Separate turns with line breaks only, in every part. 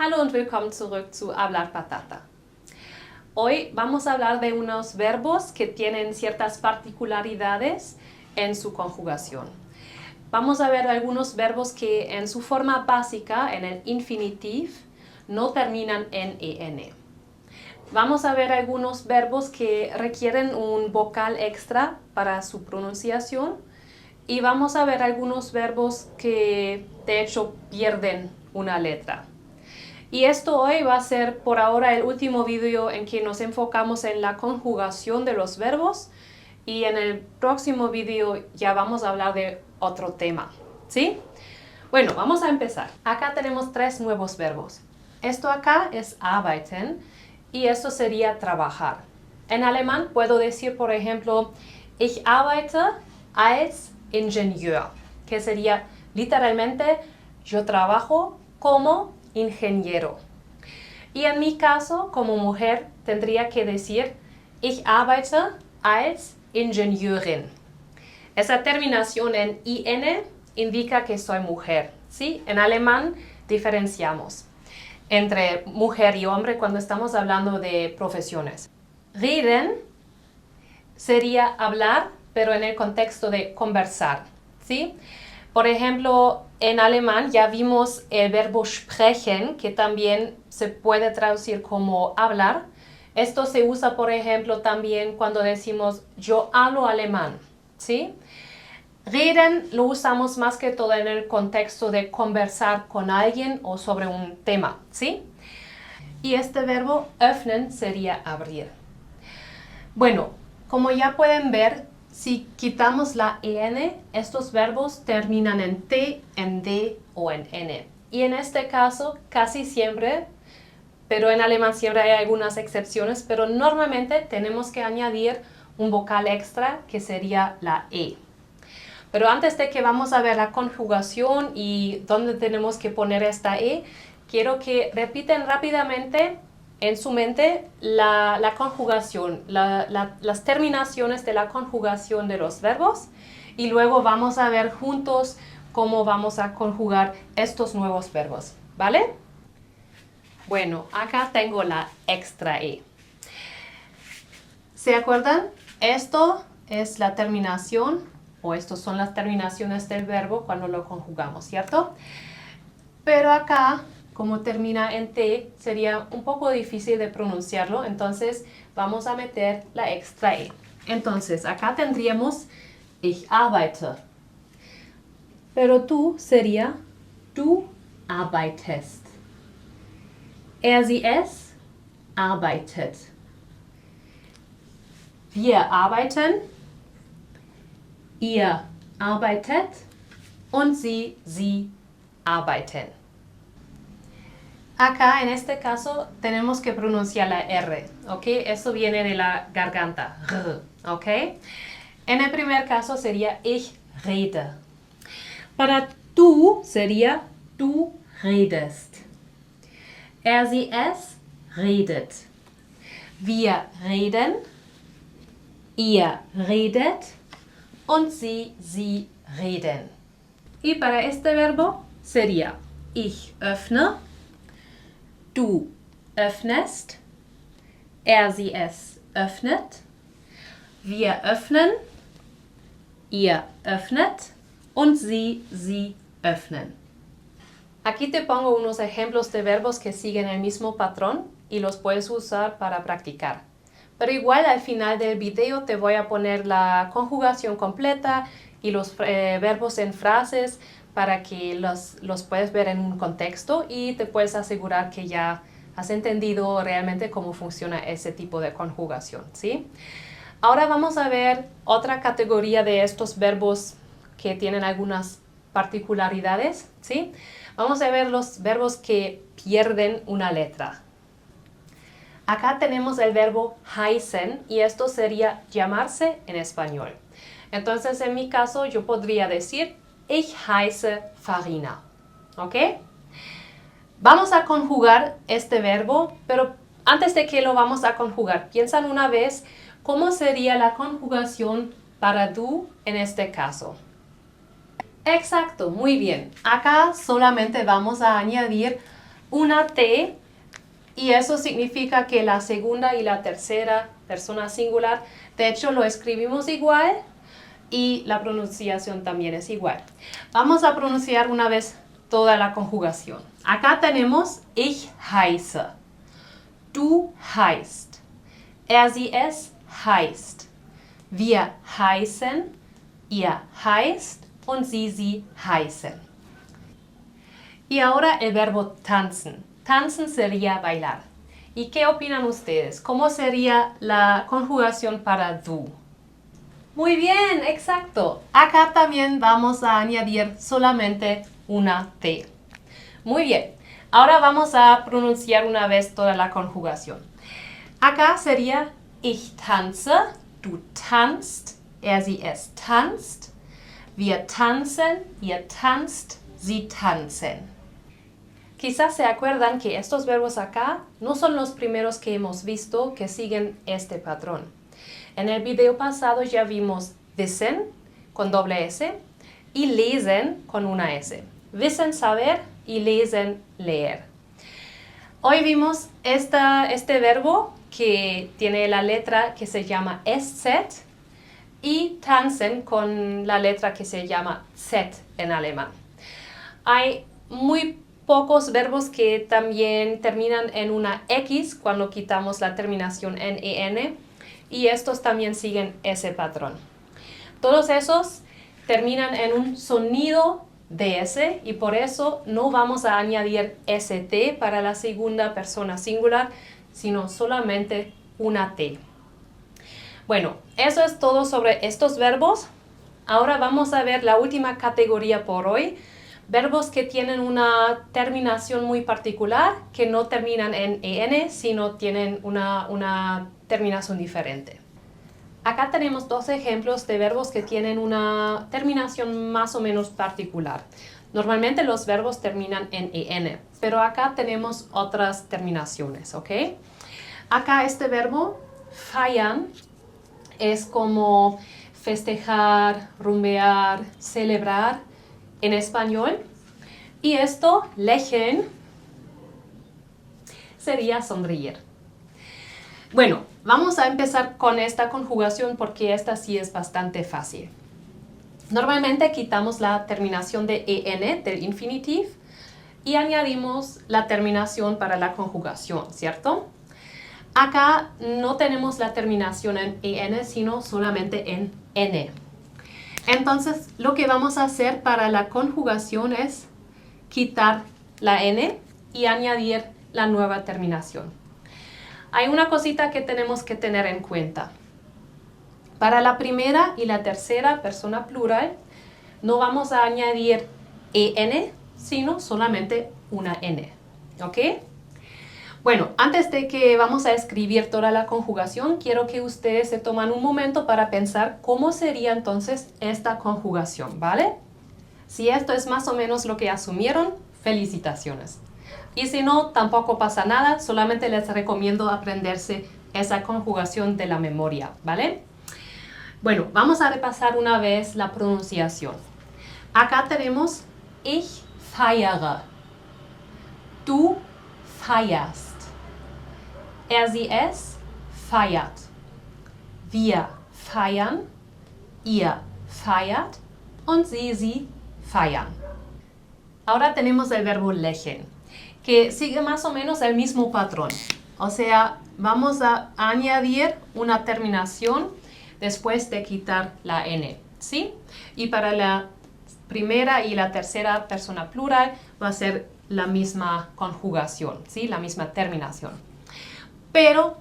Hallo und willkommen zurück zu Hablar Patata. Hoy vamos a hablar de unos verbos que tienen ciertas particularidades en su conjugación. Vamos a ver algunos verbos que en su forma básica, en el infinitiv, no terminan en EN. Vamos a ver algunos verbos que requieren un vocal extra para su pronunciación y vamos a ver algunos verbos que de hecho pierden una letra. Y esto hoy va a ser por ahora el último video en que nos enfocamos en la conjugación de los verbos y en el próximo video ya vamos a hablar de otro tema, ¿sí? Bueno, vamos a empezar. Acá tenemos tres nuevos verbos. Esto acá es arbeiten y esto sería trabajar. En alemán puedo decir, por ejemplo, ich arbeite als Ingenieur, que sería literalmente yo trabajo como ingeniero. Y en mi caso, como mujer, tendría que decir ich arbeite als Ingenieurin. Esa terminación en IN indica que soy mujer, ¿sí? En alemán diferenciamos entre mujer y hombre cuando estamos hablando de profesiones. Reden sería hablar, pero en el contexto de conversar, ¿sí? Por ejemplo, en alemán ya vimos el verbo sprechen, que también se puede traducir como hablar. Esto se usa, por ejemplo, también cuando decimos yo hablo alemán, ¿sí? Reden lo usamos más que todo en el contexto de conversar con alguien o sobre un tema, ¿sí? Y este verbo öffnen sería abrir. Bueno, como ya pueden ver, si quitamos la EN, estos verbos terminan en T, en D o en N. Y en este caso, casi siempre, pero en alemán siempre hay algunas excepciones, pero normalmente tenemos que añadir un vocal extra que sería la E. Pero antes de que vamos a ver la conjugación y dónde tenemos que poner esta E, quiero que repiten rápidamente en su mente la conjugación, las terminaciones de la conjugación de los verbos y luego vamos a ver juntos cómo vamos a conjugar estos nuevos verbos, ¿vale? Bueno, acá tengo la extra E. ¿Se acuerdan? Esto es la terminación o estas son las terminaciones del verbo cuando lo conjugamos, ¿cierto? Pero acá, como termina en T, sería un poco difícil de pronunciarlo, entonces vamos a meter la extra E. Entonces, acá tendríamos ich arbeite. Pero tú sería du arbeitest. Sie, es arbeitet. Wir arbeiten, ihr arbeitet und sie arbeiten. Acá, en este caso, tenemos que pronunciar la R, ¿ok? Esto viene de la garganta, ¿ok? En el primer caso sería ich rede. Para tú sería du redest. Sie, es redet. Wir reden, ihr redet und sie reden. Y para este verbo sería ich öffne, du öffnest, sie, es öffnet, wir öffnen, ihr öffnet und sie öffnen. Aquí te pongo unos ejemplos de verbos que siguen el mismo patrón y los puedes usar para practicar. Pero igual al final del video te voy a poner la conjugación completa y los verbos en frases para que los puedas ver en un contexto y te puedes asegurar que ya has entendido realmente cómo funciona ese tipo de conjugación, ¿sí? Ahora vamos a ver otra categoría de estos verbos que tienen algunas particularidades, ¿sí? Vamos a ver los verbos que pierden una letra. Acá tenemos el verbo heißen y esto sería llamarse en español. Entonces, en mi caso, yo podría decir ich heiße Farina, ¿ok? Vamos a conjugar este verbo, pero antes de que lo vamos a conjugar, piensan una vez cómo sería la conjugación para du en este caso. Exacto, muy bien. Acá solamente vamos a añadir una T, y eso significa que la segunda y la tercera persona singular, de hecho lo escribimos igual y la pronunciación también es igual. Vamos a pronunciar una vez toda la conjugación. Acá tenemos ich heiße, du heißt, sie es heißt, wir heißen, ihr heißt und sie heißen. Y ahora el verbo tanzen. Tanzen sería bailar. ¿Y qué opinan ustedes? ¿Cómo sería la conjugación para du? Muy bien, exacto. Acá también vamos a añadir solamente una T. Muy bien. Ahora vamos a pronunciar una vez toda la conjugación. Acá sería ich tanze, du tanzt, sie es tanzt, wir tanzen, ihr tanzt, sie tanzen. Quizás se acuerdan que estos verbos acá no son los primeros que hemos visto que siguen este patrón. En el video pasado ya vimos wissen con doble S y lesen con una S. Wissen, saber, y lesen, leer. Hoy vimos este verbo que tiene la letra que se llama SZ y tanzen con la letra que se llama Z en alemán. Hay muy pocos verbos que también terminan en una X cuando quitamos la terminación en EN, y estos también siguen ese patrón. Todos esos terminan en un sonido de S y por eso no vamos a añadir ST para la segunda persona singular, sino solamente una T. Bueno, eso es todo sobre estos verbos. Ahora vamos a ver la última categoría por hoy. Verbos que tienen una terminación muy particular, que no terminan en EN, sino tienen una terminación diferente. Acá tenemos dos ejemplos de verbos que tienen una terminación más o menos particular. Normalmente los verbos terminan en EN, pero acá tenemos otras terminaciones, ¿ok? Acá este verbo, feiern, es como festejar, rumbear, celebrar en español. Y esto, lächeln, sería sonreír. Bueno, vamos a empezar con esta conjugación porque esta sí es bastante fácil. Normalmente quitamos la terminación de EN del infinitiv y añadimos la terminación para la conjugación, ¿cierto? Acá no tenemos la terminación en EN, sino solamente en N. Entonces, lo que vamos a hacer para la conjugación es quitar la N y añadir la nueva terminación. Hay una cosita que tenemos que tener en cuenta. Para la primera y la tercera persona plural, no vamos a añadir EN, sino solamente una N. ¿Ok? Bueno, antes de que vamos a escribir toda la conjugación, quiero que ustedes se tomen un momento para pensar cómo sería entonces esta conjugación, ¿vale? Si esto es más o menos lo que asumieron, felicitaciones. Y si no, tampoco pasa nada, solamente les recomiendo aprenderse esa conjugación de la memoria, ¿vale? Bueno, vamos a repasar una vez la pronunciación. Acá tenemos ich feiere, du feierst, sie es feiert, wir feiern, ihr feiert und sie feiern. Ahora tenemos el verbo lächeln, que sigue más o menos el mismo patrón. O sea, vamos a añadir una terminación después de quitar la N, ¿sí? Y para la primera y la tercera persona plural va a ser la misma conjugación, ¿sí? La misma terminación. Pero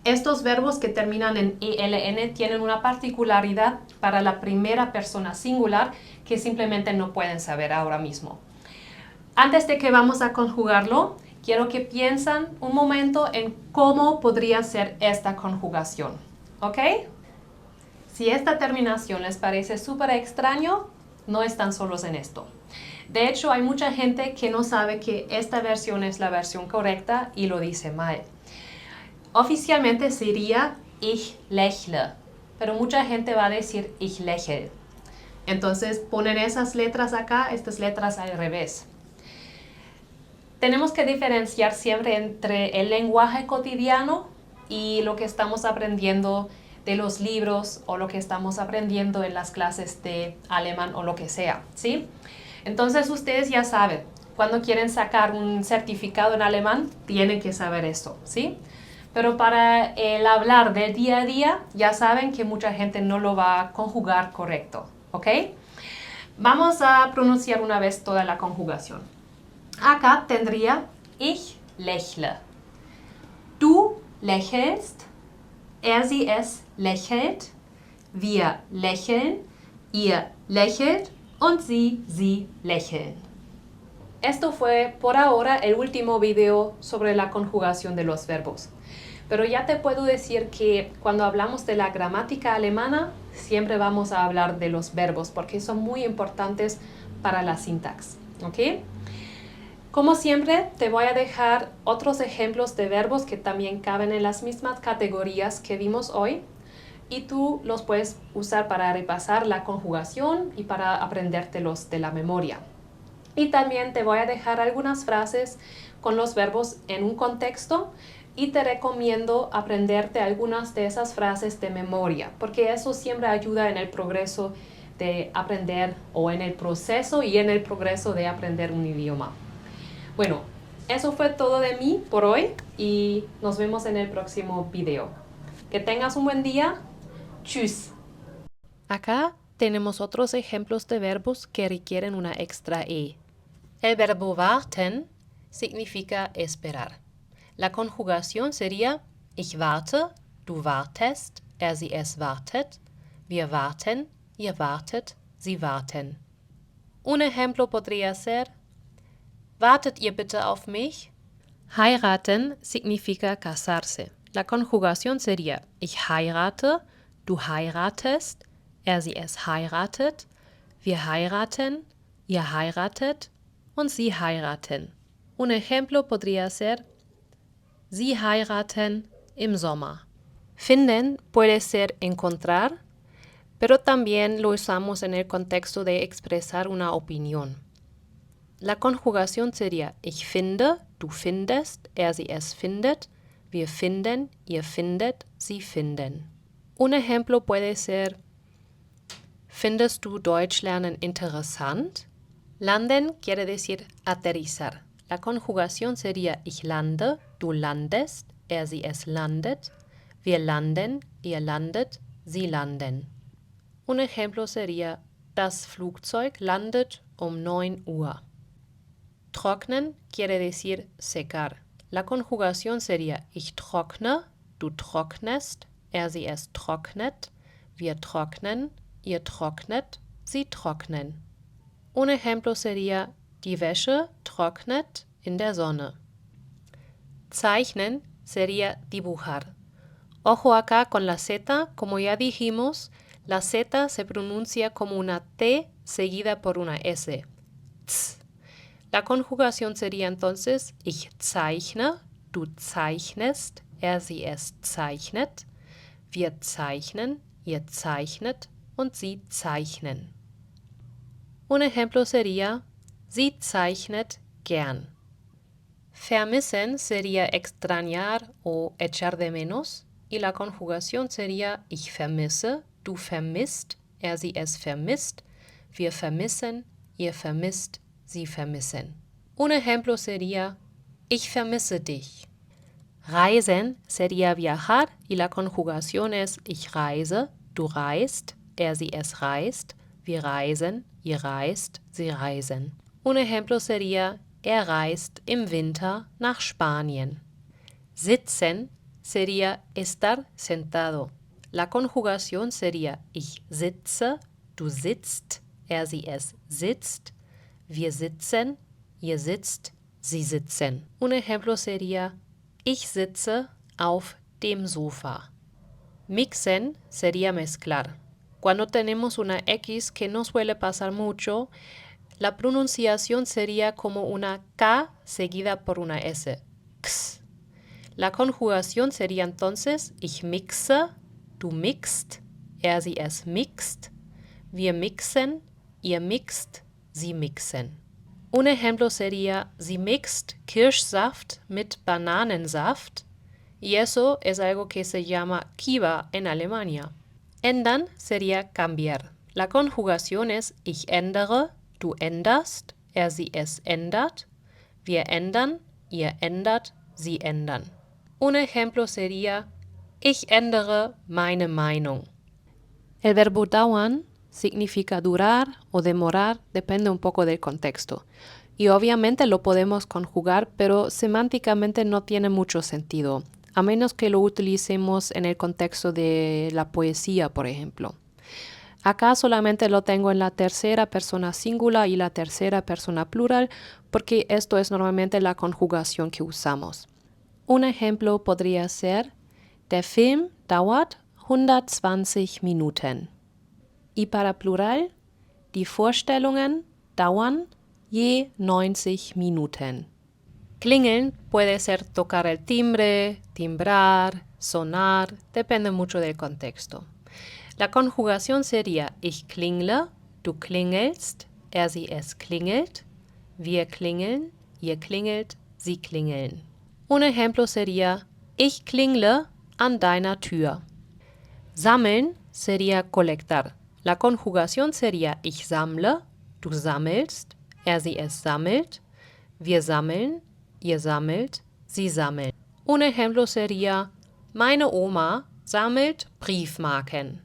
estos verbos que terminan en ELN tienen una particularidad para la primera persona singular que simplemente no pueden saber ahora mismo. Antes de que vamos a conjugarlo, quiero que piensen un momento en cómo podría ser esta conjugación, ¿ok? Si esta terminación les parece súper extraño, no están solos en esto. De hecho, hay mucha gente que no sabe que esta versión es la versión correcta y lo dice mal. Oficialmente sería ich lächle, pero mucha gente va a decir ich lächel. Entonces ponen esas letras acá, estas letras al revés. Tenemos que diferenciar siempre entre el lenguaje cotidiano y lo que estamos aprendiendo de los libros o lo que estamos aprendiendo en las clases de alemán o lo que sea, ¿sí? Entonces ustedes ya saben, cuando quieren sacar un certificado en alemán, tienen que saber eso, ¿sí? Pero para el hablar del día a día, ya saben que mucha gente no lo va a conjugar correcto, ¿ok? Vamos a pronunciar una vez toda la conjugación. Acá tendría ich lächle. Du lächelst, sie es lächelt, wir lächeln, ihr lächelt und sie lächeln. Esto fue por ahora el último video sobre la conjugación de los verbos. Pero ya te puedo decir que cuando hablamos de la gramática alemana, siempre vamos a hablar de los verbos porque son muy importantes para la sintaxis, ¿ok? Como siempre, te voy a dejar otros ejemplos de verbos que también caben en las mismas categorías que vimos hoy y tú los puedes usar para repasar la conjugación y para aprendértelos de la memoria. Y también te voy a dejar algunas frases con los verbos en un contexto y te recomiendo aprenderte algunas de esas frases de memoria, porque eso siempre ayuda en el progreso de aprender o en el proceso y en el progreso de aprender un idioma. Bueno, eso fue todo de mí por hoy y nos vemos en el próximo video. Que tengas un buen día. Tschüss. Acá tenemos otros ejemplos de verbos que requieren una extra E. El verbo warten significa esperar. La conjugación sería ich warte, du wartest, sie es wartet, wir warten, ihr wartet, sie warten. Un ejemplo podría ser ¿Wartet ihr bitte auf mich? Heiraten significa casarse. La conjugación sería ich heirate, du heiratest, sie es heiratet, wir heiraten, ihr heiratet und sie heiraten. Un ejemplo podría ser Sie heiraten im Sommer. Finden puede ser encontrar, pero también lo usamos en el contexto de expresar una opinión. La conjugación sería ich finde, du findest, sie es findet, wir finden, ihr findet, sie finden. Un ejemplo puede ser ¿Findest du Deutsch lernen interessant? Landen quiere decir aterrizar. La conjugación sería ich lande, du landest, sie es landet, wir landen, ihr landet, sie landen. Un ejemplo sería Das Flugzeug landet 9 Uhr. Trocknen quiere decir secar. La conjugación sería ich trockne, du trocknest, sie es trocknet, wir trocknen, ihr trocknet, sie trocknen. Un ejemplo sería Die Wäsche trocknet in der Sonne. Zeichnen sería dibujar. Ojo acá con la Z, como ya dijimos, la Z se pronuncia como una T seguida por una S. Tz. La conjugación sería entonces ich zeichne, du zeichnest, sie es zeichnet, wir zeichnen, ihr zeichnet und sie zeichnen. Un ejemplo sería Sie zeichnet gern. Vermissen sería extrañar o echar de menos y la conjugación sería ich vermisse, du vermisst, sie es vermisst, wir vermissen, ihr vermisst, sie vermissen. Un ejemplo sería ich vermisse dich. Reisen sería viajar y la conjugación es ich reise, du reist, sie es reist, wir reisen, ihr reist, sie reisen. Un ejemplo sería reist im Winter nach Spanien. Sitzen sería estar sentado. La conjugación sería ich sitze, du sitzt, sie es sitzt, wir sitzen, ihr sitzt, sie sitzen. Un ejemplo sería ich sitze auf dem Sofa. Mixen sería mezclar. Cuando tenemos una X que no suele pasar mucho, la pronunciación sería como una K seguida por una S. X. La conjugación sería entonces ich mixe, du mixt, sie es mixt, wir mixen, ihr mixt, sie mixen. Un ejemplo sería, sie mixt Kirschsaft mit Bananensaft. Y eso es algo que se llama Kiva en Alemania. Ändern sería cambiar. La conjugación es ich ändere, du änderst, sie es ändert, wir ändern, ihr ändert, sie ändern. Un ejemplo sería ich ändere meine Meinung. El verbo dauern significa durar o demorar, depende un poco del contexto. Y obviamente lo podemos conjugar, pero semánticamente no tiene mucho sentido, a menos que lo utilicemos en el contexto de la poesía, por ejemplo. Acá solamente lo tengo en la tercera persona singular y la tercera persona plural, porque esto es normalmente la conjugación que usamos. Un ejemplo podría ser, der Film dauert 120 Minuten. Y para plural, die Vorstellungen dauern je 90 Minuten. Klingeln puede ser tocar el timbre, timbrar, sonar, depende mucho del contexto. La conjugación sería ich klingle, du klingelst, sie es klingelt, wir klingeln, ihr klingelt, sie klingeln. Un ejemplo sería ich klingle an deiner Tür. Sammeln sería colectar. La conjugación sería ich sammle, du sammelst, sie es sammelt, wir sammeln, ihr sammelt, sie sammeln. Un ejemplo sería meine Oma sammelt Briefmarken.